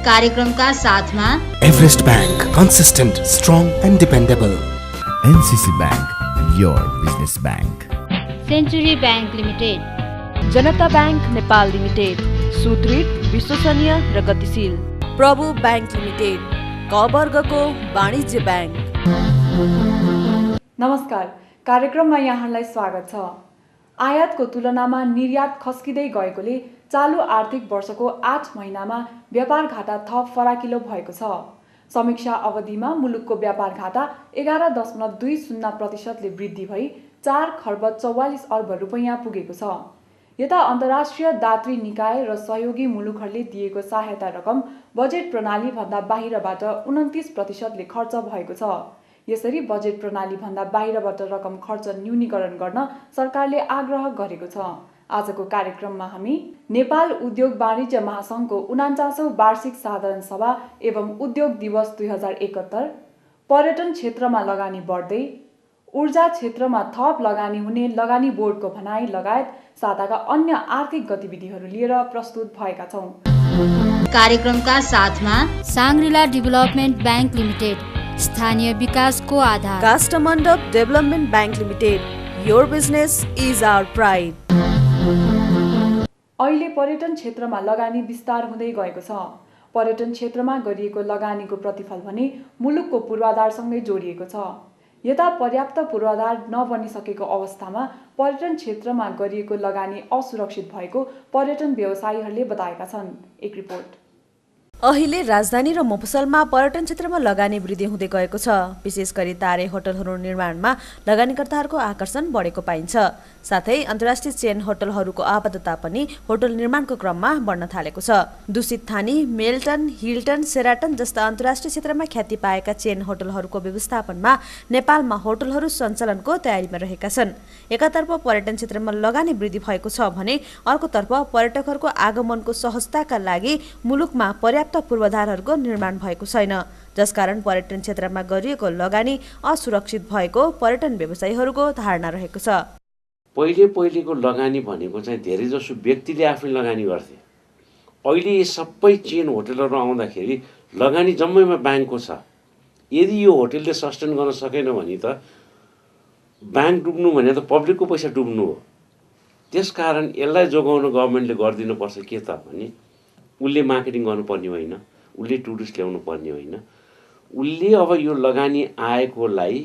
कार्यक्रमका साथमा Everest Bank, consistent, strong and dependable. NCC Bank, your business bank. Century Bank Limited, Janata Bank Nepal Limited, सुदृढ, विश्वसनीय र गतिशील। प्रभु बैंक लिमिटेड, क वर्गको वाणिज्य बैंक। नमस्कार, कार्यक्रममा यहाँलाई स्वागत छ। आयातको तुलनामा निर्यात खस्किँदै गएकोले चालु आर्थिक वर्षको 8 महिनामा व्यापार घाटा थप फराकिलो भएको छ। समीक्षा अवधिमा मुलुकको व्यापार घाटा 11.20% वृद्धि भई 4 खर्ब 44 अर्ब रुपैयाँ पुगेको छ। यता अन्तर्राष्ट्रिय दात्री निकाय र सहयोगी मुलुकहरूले दिएको सहायता रकम बजेट प्रणालीभन्दा बाहिरबाट 29% खर्च भएको छ। यसरी बजेट प्रणालीभन्दा बाहिरबाट रकम खर्च न्यूनीकरण गर्न सरकारले आग्रह गरेको छ। आजको कार्यक्रममा हामी नेपाल उद्योग वाणिज्य महासङ्घको 49औं वार्षिक साधारण सभा एवं उद्योग दिवस 2071, पर्यटन क्षेत्रमा लगानी बढ्दै, ऊर्जा क्षेत्रमा थप लगानी हुने लगानी बोर्डको भनाई लगायत साताका अन्य आर्थिक गतिविधिहरू लिएर प्रस्तुत भएका छौं। कार्यक्रमका साथमा साङ्ग्रिला डेभलपमेन्ट बैंक लिमिटेड, स्थानीय विकासको आधार। Kasthamandap development bank limited, your business is our pride. अहिले पर्यटन क्षेत्रमा लगानी विस्तार हुँदै गएको छ। पर्यटन क्षेत्रमा गरिएको लगानीको प्रतिफल भने मुलुकको पूर्वाधारसँगै जोडिएको छ। यता पर्याप्त पूर्वाधार नबनिसकेको अवस्थामा पर्यटन क्षेत्रमा गरिएको लगानी असुरक्षित भएको पर्यटन व्यवसायीहरूले बताएका छन्। एक रिपोर्ट। अहिले राजधानी र मफसलमा पर्यटन क्षेत्रमा लगानी वृद्धि हुँदै गएको छ। विशेष गरी तारे होटलहरू निर्माणमा लगानीकर्ताहरूको आकर्षण बढेको पाइन्छ। साथै अन्तर्राष्ट्रिय चेन होटलहरूको आबद्धता पनि होटल निर्माणको क्रममा बढ्न थालेको छ। दूषित थानी, मेल्टन, हिल्टन, सेराटन जस्ता अन्तर्राष्ट्रिय क्षेत्रमा ख्याति पाएका चेन होटलहरूको व्यवस्थापनमा नेपालमा होटलहरू सञ्चालनको तयारीमा रहेका छन्। एकातर्फ पर्यटन क्षेत्रमा लगानी वृद्धि भएको छ भने अर्कोतर्फ पर्यटकहरूको आगमनको सहजताका लागि मुलुकमा पर्याप्त पूर्वाधारहरूको निर्माण भएको छैन, जसकारण पर्यटन क्षेत्रमा गरिएको लगानी असुरक्षित भएको पर्यटन व्यवसायीहरूको धारणा रहेको छ। पहिलेको लगानी भनेको चाहिँ धेरै जसो व्यक्तिले आफै लगानी गर्थे। अहिले यी सबै चेन होटलहरू आउँदाखेरि लगानी जम्मैमा ब्याङ्कको छ। यदि यो होटलले सस्टेन गर्न सकेन भने त ब्याङ्क डुब्नु भने त पब्लिकको पैसा डुब्नु हो। त्यसकारण यसलाई जोगाउन गभर्मेन्टले गरिदिनुपर्छ के त भने उसले मार्केटिङ गर्नुपर्ने होइन, उसले टुरिस्ट ल्याउनु पर्ने होइन, उसले अब यो लगानी आएकोलाई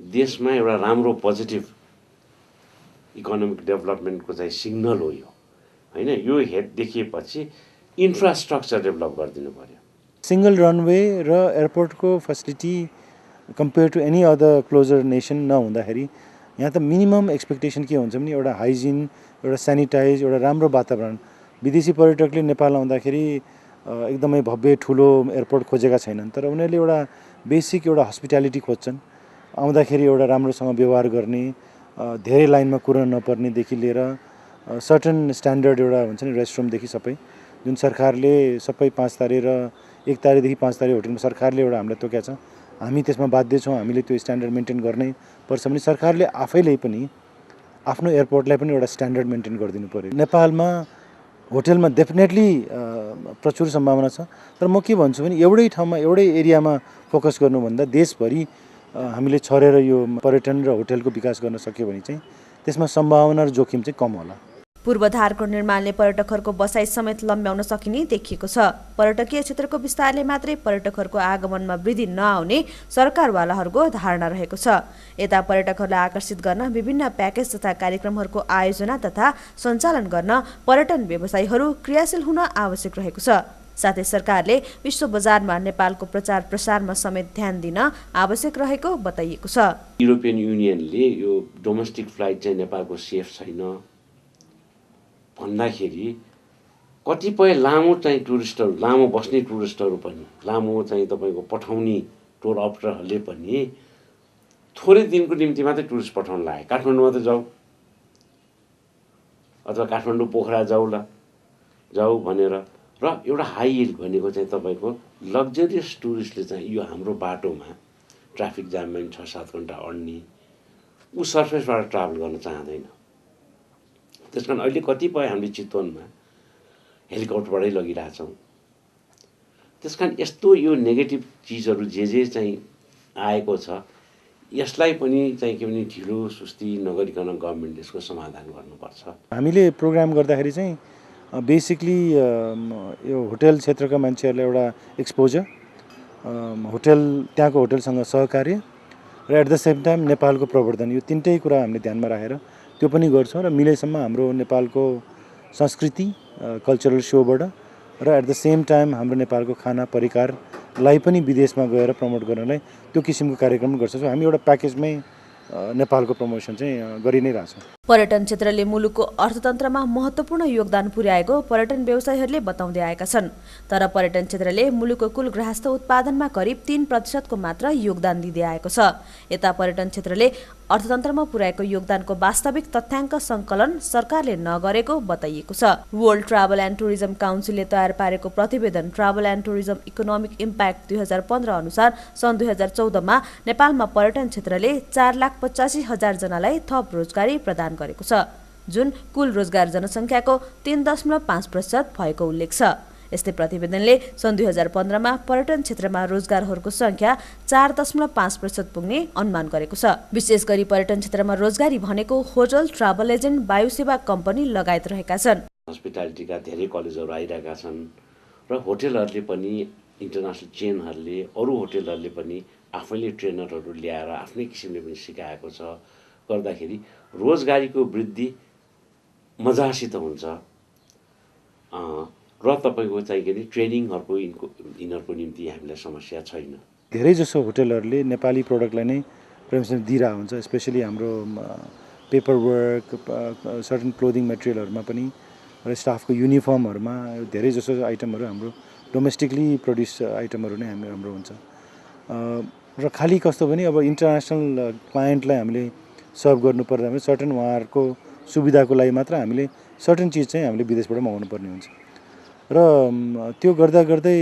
देशमा एउटा राम्रो पोजिटिभ इकोनोमिक डेभलपमेन्टको चाहिँ सिग्नल हो यो होइन। यो हेड देखिएपछि इन्फ्रास्ट्रक्चर डेभलप गरिदिनु पर्यो। सिंगल रनवे र एयरपोर्टको facility compare to any other closer nation नहुँदाखेरि यहाँ त मिनिमम एक्सपेक्टेसन के हुन्छ भने एउटा हाइजिन, एउटा सेनिटाइज, एउटा राम्रो वातावरण। विदेशी पर्यटकले नेपाल आउँदाखेरि एकदमै भव्य ठुलो एयरपोर्ट खोजेका छैनन्, तर उनीहरूले एउटा बेसिक एउटा हस्पिटालिटी खोज्छन्। आउँदाखेरि एउटा राम्रोसँग व्यवहार गर्ने, धेरै लाइनमा कुर्न नपर्नेदेखि लिएर सर्टन स्ट्यान्डर्ड एउटा हुन्छ नि रेस्टरुमदेखि सबै, जुन सरकारले सबै 5 तारे र 1 तारेदेखि 5 तारे होटलमा सरकारले एउटा हामीलाई तोकेको छ। हामी त्यसमा बाध्य छौँ, हामीले त्यो स्ट्यान्डर्ड मेन्टेन गर्नै पर्छ भने सरकारले आफैले पनि आफ्नो एयरपोर्टलाई पनि एउटा स्ट्यान्डर्ड मेन्टेन गरिदिनु पर्यो। नेपालमा होटलमा डेफिनेटली प्रचुर सम्भावना छ, तर म के भन्छु भने एउटै ठाउँमा एउटै एरियामा फोकस गर्नुभन्दा देशभरि हामीले छरेर यो पर्यटन र होटलको विकास गर्न सक्यो भने चाहिँ त्यसमा सम्भावना र जोखिम चाहिँ कम होला। पूर्वाधारको निर्माणले पर्यटकहरूको बसाइ समेत लम्ब्याउन सकिने देखिएको छ। पर्यटकीय क्षेत्रको विस्तारले मात्रै पर्यटकहरूको आगमनमा वृद्धि नआउने सरकारवालाहरूको धारणा रहेको छ। यता पर्यटकहरूलाई आकर्षित गर्न विभिन्न प्याकेज तथा कार्यक्रमहरूको आयोजना तथा सञ्चालन गर्न पर्यटन व्यवसायीहरू क्रियाशील हुन आवश्यक रहेको छ। साथै सरकारले विश्व बजारमा नेपालको प्रचार प्रसारमा समेत ध्यान दिन आवश्यक रहेको बताइएको छ। युरोपियन युनियनले यो डोमेस्टिक फ्लाइट चाहिँ नेपालको सेफ छैन भन्दाखेरि कतिपय लामो चाहिँ टुरिस्टहरू, लामो बस्ने टुरिस्टहरू पनि, लामो चाहिँ तपाईँको पठाउने टुर अपरेटरहरूले पनि थोरै दिनको निम्ति मात्रै टुरिस्ट पठाउन लागे। काठमाडौँ मात्रै जाऊ अथवा काठमाडौँ पोखरा जाऊ भनेर, र एउटा हाई हिल भनेको चाहिँ तपाईँको लग्जरियस टुरिस्टले चाहिँ यो हाम्रो बाटोमा ट्राफिक जाममा 6-7 घन्टा अड्ने, ऊ सर्फेसबाट ट्राभल गर्न चाहँदैन। त्यसकारण अहिले कतिपय हामीले चितवनमा हेलिकप्टरबाटै लगिरहेछौँ। त्यस कारण यस्तो यो नेगेटिभ चिजहरू जे चाहिँ आएको छ यसलाई पनि चाहिँ के भने ढिलो सुस्ती नगरिकन गभर्मेन्टले यसको समाधान गर्नुपर्छ। हामीले प्रोग्राम गर्दाखेरि चाहिँ बेसिकली यो होटल क्षेत्रका मान्छेहरूलाई एउटा एक्सपोजर, होटल त्यहाँको होटलसँग सहकार्य र एट द सेम टाइम नेपालको प्रवर्धन, यो तिनटै कुरा हामीले ध्यानमा राखेर त्यो पनि गर्छौँ र मिलेसम्म हाम्रो नेपालको संस्कृति कल्चरल सोबाट र एट द सेम टाइम हाम्रो नेपालको खाना परिकारलाई पनि विदेशमा गएर प्रमोट गर्नलाई त्यो किसिमको कार्यक्रम गर्छौँ। हामी एउटा प्याकेजमै नेपालको प्रमोसन चाहिँ गरि नै रहेछौँ। पर्यटन क्षेत्रले मुलुकको अर्थतन्त्रमा महत्त्वपूर्ण योगदान पुर्याएको पर्यटन व्यवसायीहरूले बताउँदै आएका छन्। तर पर्यटन क्षेत्रले मुलुकको कुल गृहस्थ उत्पादनमा करिब 3% मात्र योगदान दिँदै आएको छ। यता पर्यटन क्षेत्रले अर्थतन्त्रमा पुर्याएको योगदानको वास्तविक तथ्याङ्क सङ्कलन सरकारले नगरेको बताइएको छ। वर्ल्ड ट्राभल एन्ड टुरिज्म काउन्सिलले तयार पारेको प्रतिवेदन travel and tourism economic impact 2015 अनुसार सन् 2014 मा नेपालमा पर्यटन क्षेत्रले 4,85,000 जनालाई थप रोजगारी प्रदान गरेको छ, जुन कुल रोजगार जनसङ्ख्याको 3.5% भएको उल्लेख छ। यस्तै प्रतिवेदनले सन् 2015 मा पर्यटन क्षेत्रमा रोजगारहरूको संख्या 4.5% पुग्ने अनुमान गरेको छ। विशेष गरी पर्यटन क्षेत्रमा रोजगारी भनेको होटल, ट्राभल एजेन्ट, वायुसेवा कम्पनी लगायत रहेका छन्। हस्पिटालिटीका धेरै कलेजहरू आइरहेका छन् र होटलहरूले पनि इन्टरनेसनल चेनहरूले अरू होटलहरूले पनि आफैले ट्रेनरहरू ल्याएर आफ्नै किसिमले पनि सिकाएको छ। गर्दाखेरि रोजगारीको वृद्धि मजासित हुन्छ र तपाईँको चाहिँ के अरे ट्रेनिङहरूको यिनीहरूको निम्ति हामीलाई समस्या छैन। धेरै जसो होटलहरूले नेपाली प्रडक्टलाई नै प्रेफरेन्स दिइरहेको हुन्छ, स्पेसली हाम्रो पेपर वर्क, सर्टन क्लोदिङ मेटेरियलहरूमा पनि र स्टाफको युनिफर्महरूमा धेरै जसो आइटमहरू हाम्रो डोमेस्टिकली प्रड्युस आइटमहरू नै हाम्रो हुन्छ। र खालि कस्तो भने अब इन्टरनेसनल क्लायन्टलाई हामीले सर्भ गर्नुपर्दा पनि सर्टन उहाँहरूको सुविधाको लागि मात्र हामीले सर्टन चिज चाहिँ हामीले विदेशबाट मगाउनु पर्ने हुन्छ। र त्यो गर्दा गर्दै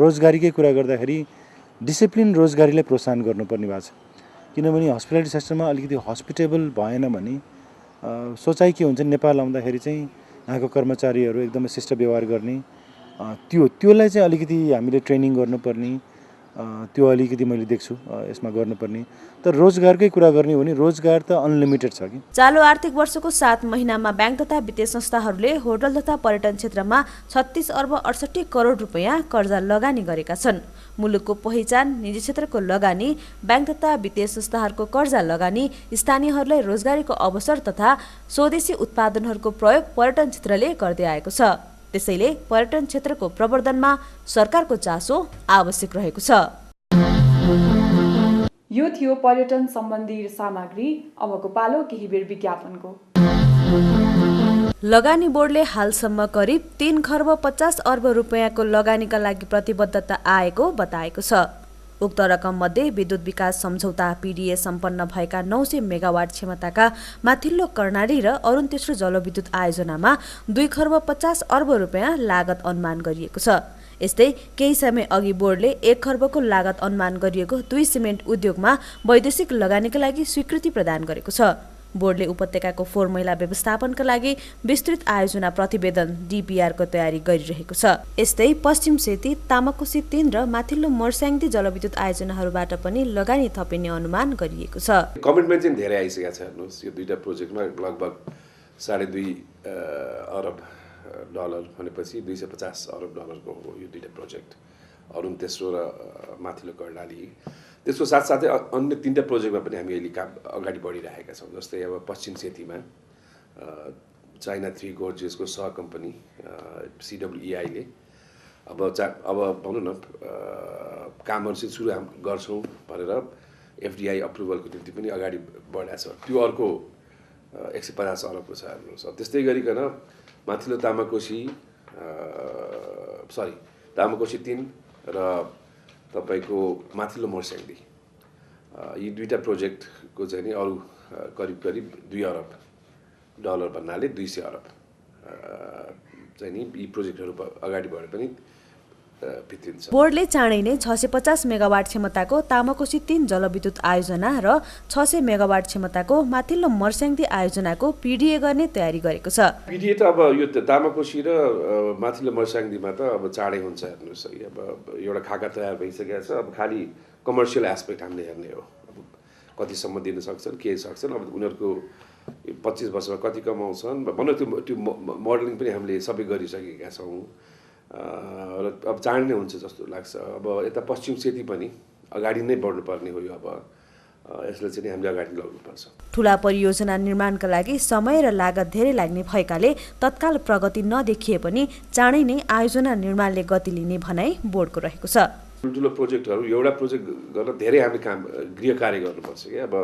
रोजगारीकै कुरा गर्दाखेरि डिसिप्लिन रोजगारीलाई प्रोत्साहन गर्नुपर्ने भएको छ। किनभने हस्पिटालिटी सेक्टरमा अलिकति हस्पिटेबल भएन भने सोचाइ के हुन्छ, नेपाल आउँदाखेरि चाहिँ यहाँको कर्मचारीहरू एकदमै शिष्ट व्यवहार गर्ने, त्योलाई चाहिँ अलिकति हामीले ट्रेनिङ गर्नुपर्ने, त्यो अलिकति मैले देख्छु यसमा गर्नुपर्ने। तर रोजगारकै कुरा गर्ने हो भने रोजगार त अनलिमिटेड छ कि। चालु आर्थिक वर्षको 7 महिनामा ब्याङ्क तथा वित्तीय संस्थाहरूले होटल तथा पर्यटन क्षेत्रमा 36 अर्ब 68 करोड रुपैयाँ कर्जा लगानी गरेका छन्। मुलुकको पहिचान, निजी क्षेत्रको लगानी, ब्याङ्क तथा वित्तीय संस्थाहरूको कर्जा लगानी, स्थानीयहरूलाई रोजगारीको अवसर तथा स्वदेशी उत्पादनहरूको प्रयोग पर्यटन क्षेत्रले गर्दै आएको छ। त्यसैले पर्यटन क्षेत्रको प्रवर्धनमा सरकारको चासो आवश्यक रहेको छ। यो थियो पर्यटन सम्बन्धी सामग्री। अबको पालो केही बेर विज्ञापनको। लगानी बोर्डले हालसम्म करिब 3 खर्ब 50 अर्ब रुपैयाँको लगानीका लागि प्रतिबद्धता आएको बताएको छ। उक्त रकम मध्ये विद्युत विकास सम्झौता PDA सम्पन्न भएका 900 मेगावाट क्षमताका माथिल्लो कर्णाली र अरुण तेस्रो जलविद्युत आयोजनामा 2 खर्ब 50 अर्ब रुपैयाँ लागत अनुमान गरिएको छ। यस्तै केही समय अघि बोर्डले 1 खर्बको लागत अनुमान गरिएको 2 सिमेन्ट उद्योगमा वैदेशिक लगानीका लागि स्वीकृति प्रदान गरेको छ। बोर्डले उपत्यकाको फोहोर मैला व्यवस्थापनका लागि विस्तृत आयोजना प्रतिवेदन DPR को तयारी गरिरहेको छ। यस्तै पश्चिम सेती, तामाकोसी 3 र माथिल्लो मर्स्याङ्दी जलविद्युत आयोजनाहरूबाट पनि लगानी थपिने अनुमान गरिएको छ। कमिटमेन्ट चाहिँ धेरै आइसकेको छ। हेर्नुहोस्, यो दुईटा प्रोजेक्टमा लगभग 2.5 अरब डलर भनेपछि 250 अरब डलरको हो यो दुईटा प्रोजेक्ट, अरुण तेस्रो र माथिल्लो कर्णाली। त्यसको साथसाथै अन्य 3टा प्रोजेक्टमा पनि हामी अहिले काम अगाडि बढिरहेका छौँ। जस्तै अब पश्चिम सेतीमा चाइना 3 गोर्जेसको सह कम्पनी CWEI ले अब भनौँ न कामहरू चाहिँ सुरु गर्छौँ भनेर FDI अप्रुभलको निम्ति पनि अगाडि बढाएको छ। त्यो अर्को 150 अरबको छ। हेर्नुहोस्, त्यस्तै गरिकन माथिल्लो तामाकोसी 3 र तपाईको माथिल्लो मर्स्याङ्दी, यी दुईटा प्रोजेक्टको चाहिँ नि अरू करिब 2 अरब डलर भन्नाले 200 अरब चाहिँ नि यी प्रोजेक्टहरू अगाडि बढे पनि भित्रिन्छ। बोर्डले चाँडै नै 650 मेगावाट क्षमताको तामाकोशी 3 जलविद्युत आयोजना र 600 मेगावाट क्षमताको माथिल्लो मर्स्याङ्दी आयोजनाको पिडिए गर्ने तयारी गरेको छ। पिडिए त अब यो तामाकोशी र माथिल्लो मर्स्याङ्दीमा त अब चाँडै हुन्छ हेर्नुहोस् है। अब एउटा खाका तयार भइसकेको छ, अब खालि कमर्सियल एस्पेक्ट हामीले हेर्ने हो। अब कतिसम्म दिन सक्छन्, के सक्छन्, अब उनीहरूको 25 वर्षमा कति कमाउँछन् भनौँ, त्यो मोडलिङ पनि हामीले सबै गरिसकेका छौँ र अब चाँडै नै हुन्छ जस्तो लाग्छ। अब यता पश्चिम सेती पनि अगाडि नै बढ्नुपर्ने हो। अब यसलाई चाहिँ हामीले अगाडि लग्नुपर्छ। ठुला परियोजना निर्माणका लागि समय र लागत धेरै लाग्ने भएकाले तत्काल प्रगति नदेखिए पनि चाँडै नै आयोजना निर्माणले गति लिने भनाइ बोर्डको रहेको छ। ठुल्ठुलो प्रोजेक्टहरू एउटा प्रोजेक्ट गर्न धेरै हामीले गृह कार्य गर्नुपर्छ कि। अब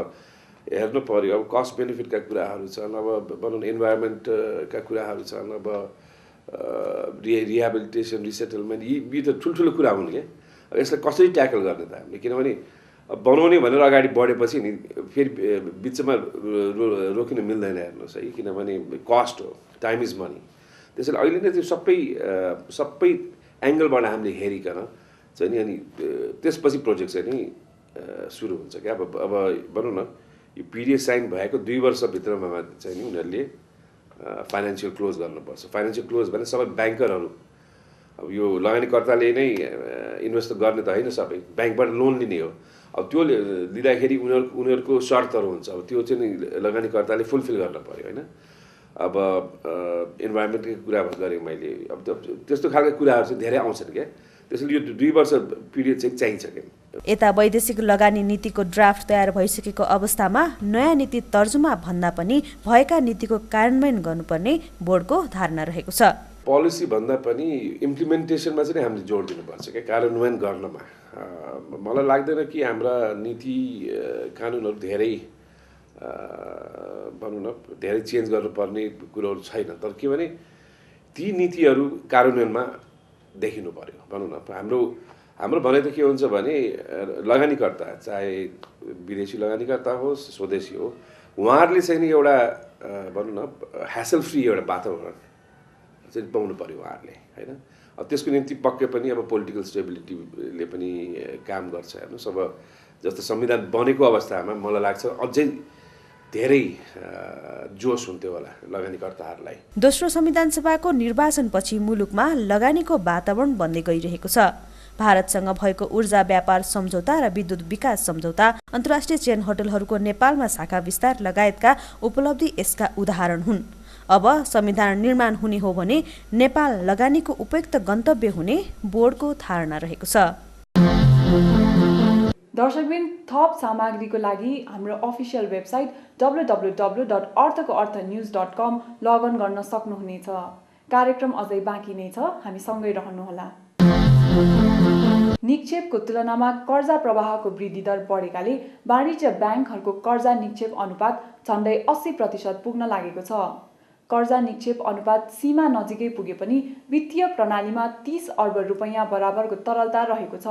हेर्नु पर्यो, अब कस्ट बेनिफिटका कुराहरू छन्, अब भनौँ इन्भाइरोमेन्टका कुराहरू छन्, अब रिहेबिलिटेसन, रिसेटलमेन्ट, यी त ठुल्ठुलो कुरा हुन् क्या। अब यसलाई कसरी ट्याकल गर्ने त हामीले, किनभने बनाउने भनेर अगाडि बढेपछि नि फेरि बिचमा रोकिन मिल्दैन हेर्नुहोस् है, किनभने कस्ट हो, टाइम इज मनी। त्यसैले अहिले नै त्यो सबै एङ्गलबाट हामीले हेरिकन चाहिँ नि अनि त्यसपछि प्रोजेक्ट चाहिँ नि सुरु हुन्छ क्या। अब भनौँ न यो पिडिए साइन भएको 2 वर्षभित्रमा चाहिँ नि उनीहरूले फाइनेन्सियल क्लोज गर्नुपर्छ। फाइनेन्सियल क्लोज भने सबै ब्याङ्करहरू, अब यो लगानीकर्ताले नै इन्भेस्ट गर्ने त होइन, सबै ब्याङ्कबाट लोन लिने हो। अब त्यो लिँदाखेरि उनीहरूको शर्तहरू हुन्छ, अब त्यो चाहिँ नि लगानीकर्ताले फुलफिल गर्न पर्यो होइन। अब इन्भाइरोमेन्टकै कुरा गरेँ मैले, अब त्यस्तो खालको कुराहरू चाहिँ धेरै आउँछन् क्या। त्यसैले यो 2 वर्ष पिरियड चाहिँ चाहिन्छ क्या। यता वैदेशिक लगानी नीतिको ड्राफ्ट तयार भइसकेको अवस्थामा नयाँ नीति तर्जुमा भन्दा पनि भएका नीतिको कार्यान्वयन गर्नुपर्ने बोर्डको धारणा रहेको छ। पोलिसी भन्दा पनि इम्प्लिमेन्टेसनमा चाहिँ हामीले जोड दिनुपर्छ क्या, कार्यान्वयन गर्नमा। मलाई लाग्दैन कि हाम्रा नीति कानुनहरू धेरै भनौँ न धेरै चेन्ज गर्नुपर्ने कुरोहरू छैन, तर के भने ती नीतिहरू कार्यान्वयनमा देखिनु पर्यो। भनौँ न हाम्रो भनाइ त के हुन्छ भने लगानीकर्ता, चाहे विदेशी लगानीकर्ता होस् स्वदेशी हो, उहाँहरूले चाहिँ नि एउटा भनौँ न ह्यासल फ्री एउटा वातावरण चाहिँ पाउनु पर्यो उहाँहरूले होइन। अब त्यसको निम्ति पक्कै पनि अब पोलिटिकल स्टेबिलिटीले पनि काम गर्छ हेर्नुहोस्। अब जस्तो संविधान बनेको अवस्थामा मलाई लाग्छ अझै धेरै जोस हुन्थ्यो होला लगानीकर्ताहरूलाई। दोस्रो संविधान सभाको निर्वाचनपछि मुलुकमा लगानीको वातावरण बन्दै गइरहेको छ। भारतसँग भएको ऊर्जा व्यापार सम्झौता र विद्युत विकास सम्झौता, अन्तर्राष्ट्रिय चेन होटलहरूको नेपालमा शाखा विस्तार लगायतका उपलब्धि यसका उदाहरण हुन्। अब संविधान निर्माण हुने हो भने नेपाल लगानीको उपयुक्त गन्तव्य हुने बोर्डको धारणा रहेको छ। दर्शकबिन, थप सामग्रीको लागि हाम्रो अफिसियल वेबसाइट www.arthakoarthanews.com लगइन गर्न सक्नुहुनेछ। कार्यक्रम अझै बाँकी नै छ, हामी सँगै रहनुहोला। निक्षेपको तुलनामा कर्जा प्रवाहको वृद्धि दर बढेकाले वाणिज्य ब्याङ्कहरूको कर्जा निक्षेप अनुपात झन्डै 80% पुग्न लागेको छ। कर्जा निक्षेप अनुपात सीमा नजिकै पुगे पनि वित्तीय प्रणालीमा 30 अर्ब रुपैयाँ बराबरको तरलता रहेको छ।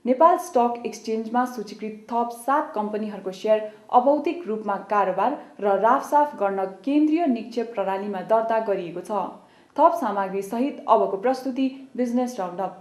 नेपाल स्टक एक्सचेन्जमा सूचीकृत थप 7 कम्पनीहरूको सेयर अभौतिक रूपमा कारोबार र राफसाफ गर्न केन्द्रीय निक्षेप प्रणालीमा दर्ता गरिएको छ। थप सामग्री सहित अबको प्रस्तुति बिजनेस राउन्डअप।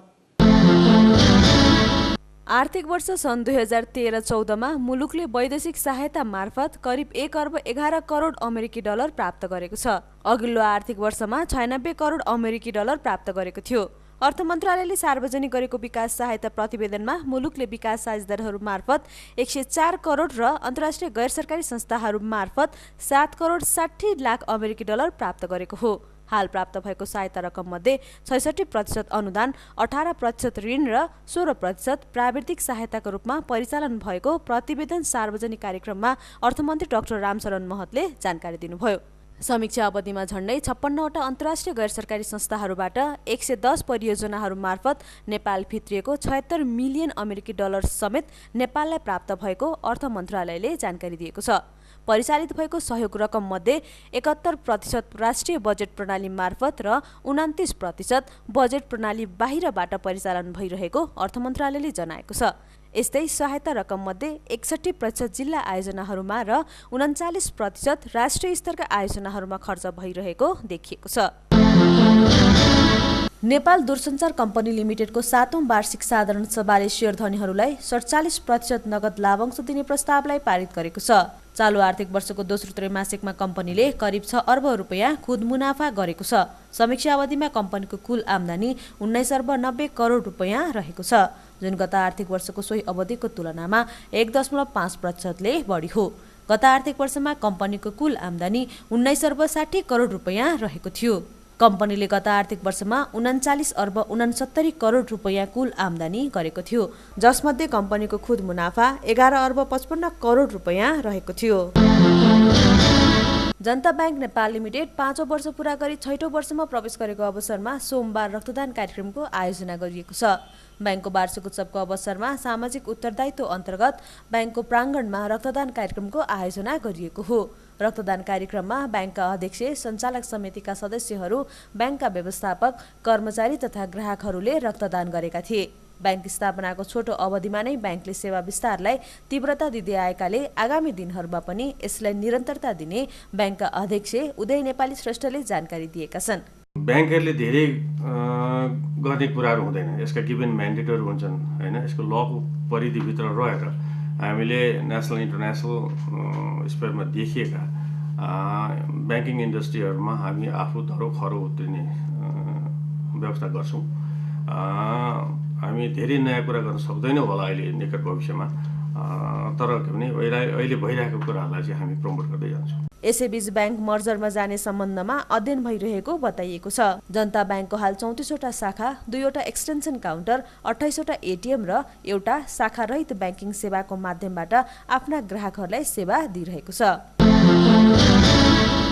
आर्थिक वर्ष सन् 2013-14 मा मुलुकले वैदेशिक सहायता मार्फत करिब 1 अर्ब 11 करोड अमेरिकी डलर प्राप्त गरेको छ। अघिल्लो आर्थिक वर्षमा 96 करोड अमेरिकी डलर प्राप्त गरेको थियो। अर्थ मन्त्रालयले सार्वजनिक गरेको विकास सहायता प्रतिवेदनमा मुलुकले विकास साझेदारहरू मार्फत 104 करोड र अन्तर्राष्ट्रिय गैर सरकारी संस्थाहरू मार्फत 7 करोड 60 लाख अमेरिकी डलर प्राप्त गरेको हो। हाल प्राप्त भएको सहायता रकम मध्ये 66% अनुदान, 18% ऋण र 16% प्राविधिक सहायताको रूपमा परिचालन भएको प्रतिवेदन सार्वजनिक कार्यक्रममा अर्थमन्त्री डाक्टर रामशरण महतले जानकारी दिनुभयो। समीक्षा अवधिमा झण्डै 56वटा अन्तर्राष्ट्रिय गैर सरकारी संस्थाहरूबाट 110 परियोजनाहरू मार्फत नेपाल भित्रिएको 76 मिलियन अमेरिकी डलर समेत नेपाललाई प्राप्त भएको अर्थ मन्त्रालयले जानकारी दिएको छ। परिचालित भएको सहयोग रकम मध्ये 71% राष्ट्रिय बजेट प्रणाली मार्फत र 29% बजेट प्रणाली बाहिरबाट परिचालन भइरहेको अर्थ मन्त्रालयले जनाएको छ। यस्तै सहायता रकम मध्ये 61% जिल्ला आयोजनाहरूमा र 39% राष्ट्रिय स्तरका आयोजनाहरूमा खर्च भइरहेको देखिएको छ। नेपाल दूरसञ्चार कम्पनी लिमिटेडको 7औं वार्षिक साधारण सभाले शेयरधनीहरूलाई 47% नगद लाभांश दिने प्रस्तावलाई पारित गरेको छ। चालु आर्थिक वर्षको दोस्रो त्रैमासिकमा कम्पनीले करिब 6 अर्ब रुपैयाँ खुद मुनाफा गरेको छ। समीक्षा अवधिमा कम्पनीको कुल आम्दानी 19 अर्ब 90 करोड रुपैयाँ रहेको छ, जुन गत आर्थिक वर्षको सोही अवधिको तुलनामा 1.5%ले बढी हो। गत आर्थिक वर्षमा कम्पनीको कुल आम्दानी 19 अर्ब 60 करोड रुपैयाँ रहेको थियो। कम्पनीले गत आर्थिक वर्षमा 39 अर्ब 69 करोड रुपैयाँ कुल आम्दानी गरेको थियो, जसमध्ये कम्पनीको खुद मुनाफा 11 अर्ब 55 करोड रुपैयाँ रहेको थियो। जनता बैंक नेपाल लिमिटेड 5औं वर्ष पूरा गरी 6औं वर्षमा प्रवेश गरेको अवसरमा सोमबार रक्तदान कार्यक्रमको आयोजना गरिएको छ। बैंकको वार्षिक उत्सवको अवसरमा सामाजिक उत्तरदायित्व अन्तर्गत बैंकको प्राङ्गणमा रक्तदान कार्यक्रमको आयोजना गरिएको हो। रक्तदान कार्यक्रममा बैंकका अध्यक्ष, सञ्चालक समितिका सदस्यहरू, बैंकका व्यवस्थापक, कर्मचारी तथा ग्राहकहरूले रक्तदान गरेका थिए। बैंक स्थापनाको छोटो अवधिमा नै बैंकले सेवा विस्तारलाई तीव्रता दिँदै आएकाले आगामी दिनहरूमा पनि यसलाई निरन्तरता दिने बैंकका अध्यक्ष उदय नेपाली श्रेष्ठले जानकारी दिएका छन्। ब्याङ्कहरूले धेरै गर्ने कुराहरू हुँदैन, यसका गिभन म्यान्डेटहरू हुन्छन् हैन। यसको लको परिधिभित्र रहेर हामीले नेसनल इन्टरनेसनल स्तरमा देखिएका ब्याङ्किङ इन्डस्ट्रीहरूमा हामी आफू धरो खरो उत्रिने व्यवस्था गर्छौँ। हामी धेरै नयाँ कुरा गर्न सक्दैनौँ होला अहिले निकट भविष्यमा, तर के भने अहिले भइरहेको कुराहरूलाई चाहिँ हामी प्रमोट गर्दै जान्छौँ। यसैबीच बैंक मर्जरमा जाने सम्बन्धमा अध्ययन भइरहेको बताइएको छ। जनता बैंकको हाल 34वटा शाखा, 2वटा एक्सटेन्सन काउन्टर, 28वटा एटिएम र एउटा शाखा रहित बैंकिङ सेवाको माध्यमबाट आफ्ना ग्राहकहरूलाई सेवा दिइरहेको छ।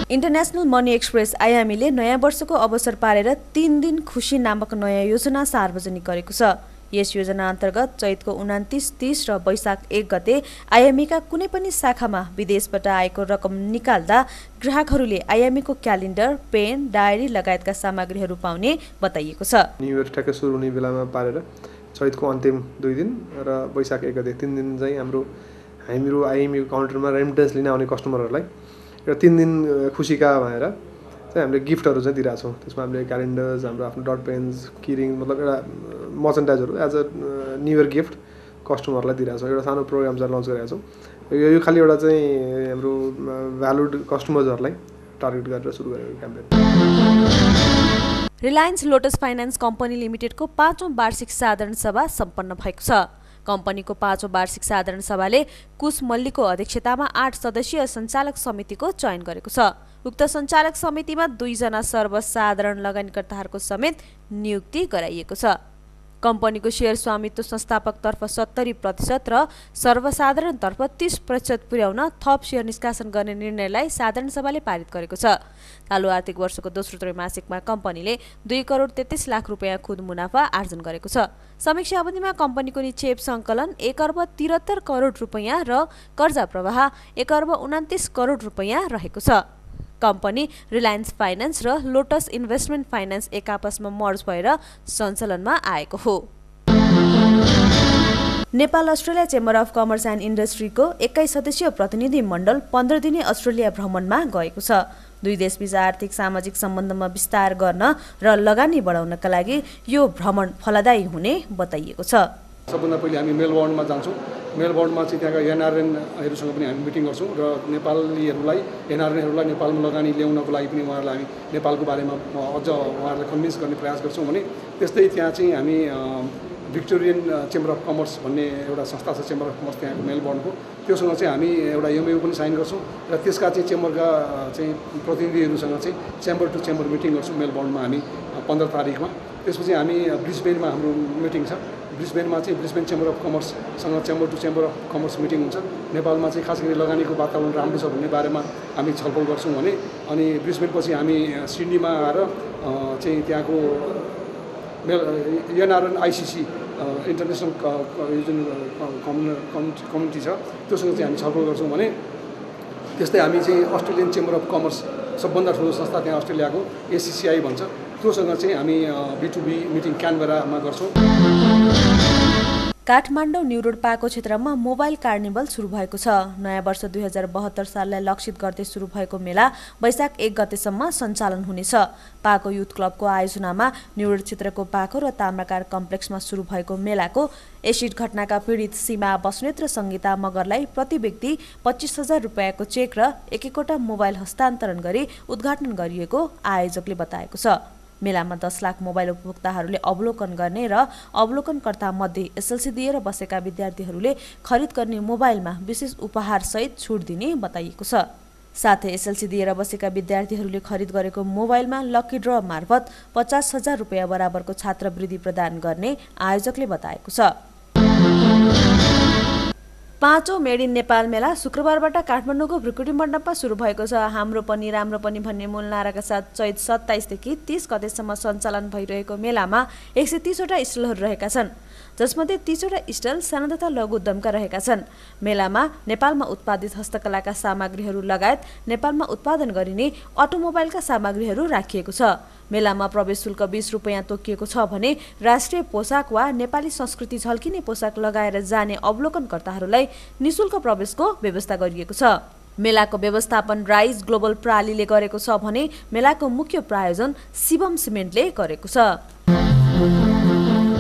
इन्टरनेसनल मनी एक्सप्रेस आयामीले नयाँ वर्षको अवसर पारेर 3 दिन खुसी नामक नयाँ योजना सार्वजनिक गरेको छ। यस योजना अन्तर्गत चैतको 29, 30 र वैशाख 1 गते आयामीका कुनै पनि शाखामा विदेशबाट आएको रकम निकाल्दा ग्राहकहरूले आयामीको क्यालेन्डर, पेन, डायरी लगायतका सामग्रीहरू पाउने बताइएको छ। न्यू इयर ठ्याक्कै सुरु हुने बेलामा पारेर चैतको अन्तिम 2 दिन र वैशाख 1 गते 3 दिन चाहिँ हाम्रो आइएमयू काउन्टरमा रेमिटेन्स लिन आउने कस्टमरहरूलाई र 3 दिन खुसीका भनेर चाहिँ हामीले गिफ्टहरू चाहिँ दिइरहेको छौँ। त्यसमा हामीले क्यालेन्डर्स, हाम्रो आफ्नो डट पेन्स, किरिङ, मतलब एउटा मर्चेन्डाइजहरू as a new year gift कस्टमरलाई दिइरहेको छौँ। एउटा सानो प्रोग्राम चाहिँ लन्च गरेका छौँ। यो खालि एउटा चाहिँ हाम्रो भ्यालुड कस्टमर्सहरूलाई टार्गेट गरेर सुरु गरेको campaign. Reliance Lotus finance company लिमिटेडको 5औं वार्षिक साधारण सभा सम्पन्न भएको छ। कम्पनीको 5औं वार्षिक साधारण सभाले कुश मल्लीको अध्यक्षतामा 8 सदस्यीय सञ्चालक समितिको चयन गरेको छ। उक्त सञ्चालक समितिमा 2 जना सर्वसाधारण लगानीकर्ताहरूको समेत नियुक्ति गराइएको छ। कम्पनीको शेयर स्वामित्व संस्थापकतर्फ 70% र सर्वसाधारणतर्फ 30% पुर्याउन थप शेयर निष्कासन गर्ने निर्णयलाई साधारण सभाले पारित गरेको छ। चालु आर्थिक वर्षको दोस्रो त्रैमासिकमा कम्पनीले 2 करोड 33 लाख रुपैयाँ खुद मुनाफा आर्जन गरेको छ। समीक्षा अवधिमा कम्पनीको निक्षेप सङ्कलन 1 अर्ब 73 करोड रुपैयाँ र कर्जा प्रवाह 1 अर्ब 29 करोड रुपैयाँ रहेको छ। कम्पनी रिलायन्स फाइनान्स र लोटस इन्भेस्टमेन्ट फाइनान्स एक आपसमा मर्ज भएर सञ्चालनमा आएको हो। Nepal Australia chamber of commerce and इन्डस्ट्रीको 21 सदस्यीय प्रतिनिधि मण्डल 15 दिने अस्ट्रेलिया भ्रमणमा गएको छ। दुई देशबीच आर्थिक सामाजिक सम्बन्धमा विस्तार गर्न र लगानी बढाउनका लागि यो भ्रमण फलदायी हुने बताइएको छ। सबभन्दा पहिले हामी मेलबर्नमा जान्छौँ। मेलबर्नमा चाहिँ त्यहाँका एनआरएनहरूसँग पनि हामी मिटिङ गर्छौँ र नेपालीहरूलाई एनआरएनहरूलाई नेपालमा लगानी ल्याउनको लागि पनि उहाँहरूलाई हामी नेपालको बारेमा अझ उहाँहरूलाई कन्भिन्स गर्ने प्रयास गर्छौँ भने त्यस्तै त्यहाँ चाहिँ हामी भिक्टोरियन चेम्बर अफ कमर्स भन्ने एउटा संस्था छ, चेम्बर अफ कमर्स त्यहाँको मेलबर्नको, त्योसँग चाहिँ हामी एउटा एमओयू पनि साइन गर्छौँ र त्यसका चाहिँ चेम्बरका चाहिँ प्रतिनिधिहरूसँग चाहिँ चेम्बर टु चेम्बर मिटिङ गर्छौँ मेलबर्नमा हामी 15 तारिकमा। त्यसपछि हामी ब्रिस्बेनमा हाम्रो मिटिङ छ। ब्रिस्बेनमा चाहिँ ब्रिस्बेन चेम्बर अफ कमर्ससँग chamber to chamber of commerce meeting हुन्छ। नेपालमा चाहिँ खास गरी लगानीको वातावरण राम्रो छ भन्ने बारेमा हामी छलफल गर्छौँ भने अनि ब्रिस्बेनपछि हामी सिडनीमा आएर चाहिँ त्यहाँको एनआरएन आइसिसी इन्टरनेसनल जुन कम्युनिटी छ त्योसँग चाहिँ हामी छलफल गर्छौँ भने त्यस्तै हामी चाहिँ अस्ट्रेलियन चेम्बर अफ कमर्स सबभन्दा ठुलो संस्था त्यहाँ अस्ट्रेलियाको एसिसिआई भन्छ, त्योसँग चाहिँ हामी B2B मिटिङ क्यानबेरामा गर्छौँ। काठमाडौँ न्यू रोड पाको क्षेत्रमा मोबाइल कार्निभल सुरु भएको छ। नयाँ वर्ष 2072 साललाई लक्षित गर्दै सुरु भएको मेला वैशाख 1 गतेसम्म सञ्चालन हुनेछ। पाको युथ क्लबको आयोजनामा न्यू रोड क्षेत्रको पाको र ताम्राकार कम्प्लेक्समा सुरु भएको मेलाको एसिड घटनाका पीडित सीमा बस्नेत र सङ्गीता मगरलाई प्रति व्यक्ति 25,000 रुपियाँको चेक र एक-एकवटा मोबाइल हस्तान्तरण गरी उद्घाटन गरिएको आयोजकले बताएको छ। मेलामा 10 लाख मोबाइल उपभोक्ताहरूले अवलोकन गर्ने र अवलोकनकर्ता मध्ये एसएलसी दिएर बसेका विद्यार्थीहरूले खरिद गर्ने मोबाइलमा विशेष उपहारसहित छुट दिने बताइएको छ। साथै एसएलसी दिएर बसेका विद्यार्थीहरूले खरिद गरेको मोबाइलमा लकी ड्र मार्फत 50,000 रुपियाँ बराबरको छात्रवृत्ति प्रदान गर्ने आयोजकले बताएको छ। 5औं मेड इन नेपाल मेला शुक्रबारबाट काठमाडौँको भ्रुकुटी मण्डपमा सुरु भएको छ। हाम्रो पनि राम्रो पनि भन्ने मूल नाराका साथ चैत 27 देखि 30 गतेसम्म सञ्चालन भइरहेको मेलामा 130 वटा स्टलहरू रहेका छन्, जसमध्ये 30 वटा स्टल सानो तथा लघु उद्यमका रहेका छन्। मेलामा नेपालमा उत्पादित हस्तकलाका सामग्रीहरू लगायत नेपालमा उत्पादन गरिने अटोमोबाइलका सामग्रीहरू राखिएको छ। मेलामा प्रवेश शुल्क 20 रुपियाँ तोकिएको छ भने राष्ट्रिय पोसाक वा नेपाली संस्कृति झल्किने पोसाक लगाएर जाने अवलोकनकर्ताहरूलाई निशुल्क प्रवेशको व्यवस्था गरिएको छ। मेलाको व्यवस्थापन राइज ग्लोबल प्रालीले गरेको छ भने मेलाको मुख्य प्रायोजन शिवम सिमेन्टले गरेको छ।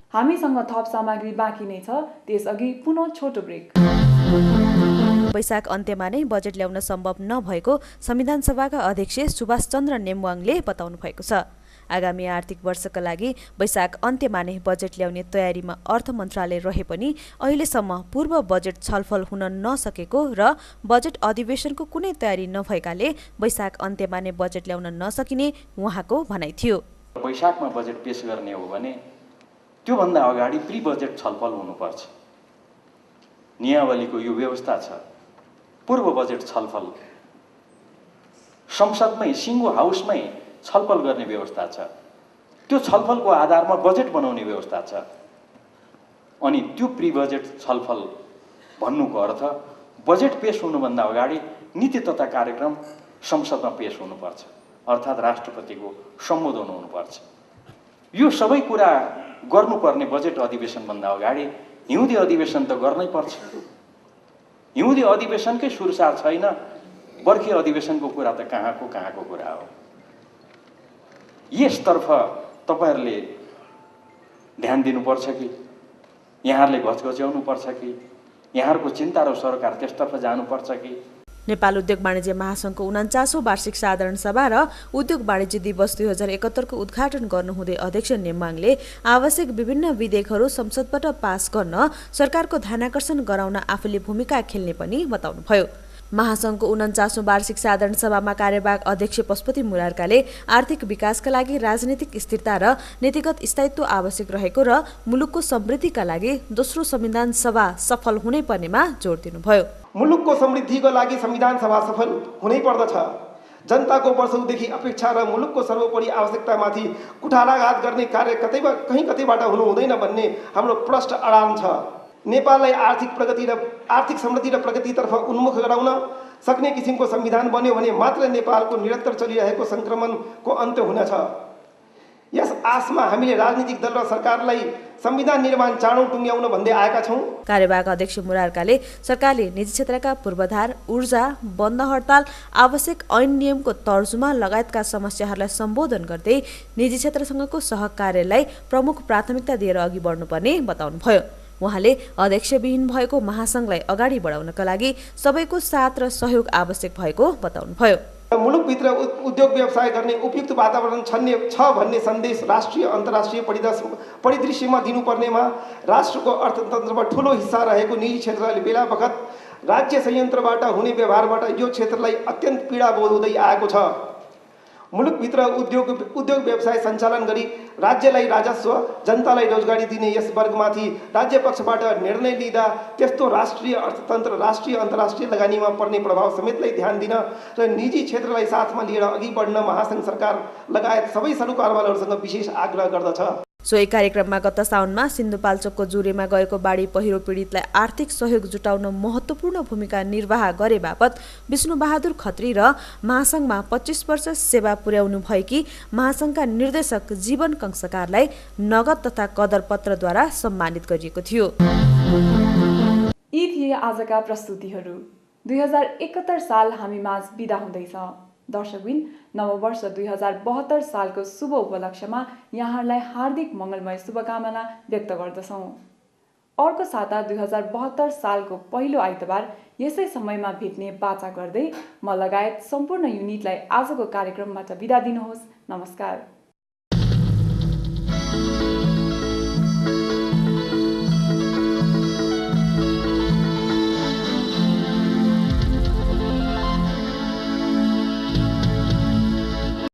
हामीसँग थप सामग्री बाँकी नै छ, त्यसअघि पुनः छोटो ब्रेक। वैशाख अन्त्यमा नै बजेट ल्याउन सम्भव नभएको संविधान सभाका अध्यक्ष सुभाष चन्द्र नेमवाङले बताउनु भएको छ। आगामी आर्थिक वर्षका लागि वैशाख अन्त्यमा नै बजेट ल्याउने तयारीमा अर्थ मन्त्रालय रहे पनि अहिलेसम्म पूर्व बजेट छलफल हुन नसकेको र बजेट अधिवेशनको कुनै तयारी नभएकाले वैशाख अन्त्यमा नै बजेट ल्याउन नसकिने उहाँको भनाइ थियो। वैशाखमा बजेट पेश गर्ने हो भने त्योभन्दा अगाडि प्री बजेट छलफल हुनुपर्छ। नियावलीको यो व्यवस्था छ। पूर्व बजेट छलफल संसदमै सिङ्गो हाउसमै छलफल गर्ने व्यवस्था छ। त्यो छलफलको आधारमा बजेट बनाउने व्यवस्था छ। अनि त्यो प्री बजेट छलफल भन्नुको अर्थ बजेट पेश हुनुभन्दा अगाडि नीति तथा कार्यक्रम संसदमा पेश हुनुपर्छ, अर्थात् राष्ट्रपतिको सम्बोधन हुनुपर्छ। यो सबै कुरा गर्नुपर्ने बजेट अधिवेशनभन्दा अगाडि हिउँदे अधिवेशन त गर्नै पर्छ। हिउँदे अधिवेशनकै सुरसार छैन, बर्खे अधिवेशनको कुरा त कहाँको कुरा हो। यसतर्फ तपाईहरूले ध्यान दिनुपर्छ कि यहाँहरूले घचघच्याउनु पर्छ कि यहाँहरूको चिन्ता र सरकार त्यसतर्फ जानुपर्छ कि? नेपाल उद्योग वाणिज्य महासङ्घको 49औं वार्षिक साधारण सभा र उद्योग वाणिज्य दिवस 2071 को उद्घाटन गर्नुहुँदै अध्यक्ष नेमवाङले आवश्यक विभिन्न विधेयकहरू संसदबाट पास गर्न सरकारको ध्यानाकर्षण गराउन आफूले भूमिका खेल्ने पनि बताउनुभयो। महासङ्घको 49औं वार्षिक साधारण सभामा कार्यवाहक अध्यक्ष पशुपति मुरारकाले आर्थिक विकासका लागि राजनीतिक स्थिरता र नीतिगत स्थायित्व आवश्यक रहेको र मुलुकको समृद्धिका लागि दोस्रो संविधान सभा सफल हुनै पर्नेमा जोड दिनुभयो। मुलुकको समृद्धिको लागि संविधान सभा सफल हुनै पर्दछ। जनताको वर्षौंदेखि अपेक्षा र मुलुकको सर्वोपरि आवश्यकतामाथि कुठाराघात गर्ने कार्य कतैबाट हुनु हुँदैन भन्ने हाम्रो प्रष्ट अडान छ। नेपाललाई आर्थिक समृद्धि र प्रगतितर्फ उन्मुख गराउन सक्ने किसिमको संविधान बन्यो भने मात्र नेपालको निरन्तर चलिरहेको संक्रमणको अन्त्य हुनेछ। यस आशमा हामीले राजनीतिक दल र सरकारलाई संविधान निर्माण चाँडो टुङ्ग्याउन भन्दै आएका छौँ। कार्यवाहक अध्यक्ष मुरारकाले सरकारले निजी क्षेत्रका पूर्वाधार, ऊर्जा, बन्द हडताल, आवश्यक ऐन नियमको तर्जुमा लगायतका समस्याहरूलाई सम्बोधन गर्दै निजी क्षेत्रसँगको सहकार्यलाई प्रमुख प्राथमिकता दिएर अघि बढ्नुपर्ने बताउनुभयो। उहाँले अध्यक्षविहीन भएको महासङ्घलाई अगाडि बढाउनका लागि सबैको साथ र सहयोग आवश्यक भएको बताउनुभयो। मुलुकभित्र उद्योग व्यवसाय गर्ने उपयुक्त वातावरण छ भन्ने सन्देश राष्ट्रिय अन्तर्राष्ट्रिय परिदृश्यमा दिनुपर्नेमा राष्ट्रको अर्थतन्त्रमा ठूलो हिस्सा रहेको निजी क्षेत्रले बेला बखत राज्य संयन्त्रबाट हुने व्यवहारबाट यो क्षेत्रलाई अत्यन्त पीडा बोध हुँदै आएको छ। मुलुकभित्र उद्योग व्यवसाय सञ्चालन गरी राज्यलाई राजस्व, जनतालाई रोजगारी दिने यस वर्गमाथि राज्य पक्षबाट निर्णय लिँदा त्यस्तो राष्ट्रिय अर्थतन्त्र, राष्ट्रिय अन्तर्राष्ट्रिय लगानीमा पर्ने प्रभाव समेतलाई ध्यान दिन र निजी क्षेत्रलाई साथमा लिएर अघि बढ्न महासङ्घ सरकार लगायत सबै सरकारवालाहरूसँग विशेष आग्रह गर्दछ। सोही कार्यक्रममा गत साउनमा सिन्धुपाल्चोकको जुरेमा गएको बाढी पहिरो पीडितलाई आर्थिक सहयोग जुटाउन महत्त्वपूर्ण भूमिका निर्वाह गरे बापत विष्णुबहादुर खत्री र महासङ्घमा 25 वर्ष सेवा पुर्याउनु भएकी महासङ्घका निर्देशक जीवन कंसकारलाई नगद तथा कदर पत्रद्वारा सम्मानित गरिएको थियो। यी थिए आजका प्रस्तुतिहरू। 2071 साल हामी माझ बिदा हुँदैछ। दर्शकबिन, नववर्ष 2072 सालको शुभ उपलक्ष्यमा यहाँहरूलाई हार्दिक मङ्गलमय शुभकामना व्यक्त गर्दछौँ। अर्को साता 2072 सालको पहिलो आइतबार यसै समयमा भेट्ने बाचा गर्दै म लगायत सम्पूर्ण युनिटलाई आजको कार्यक्रमबाट बिदा दिनुहोस्। नमस्कार।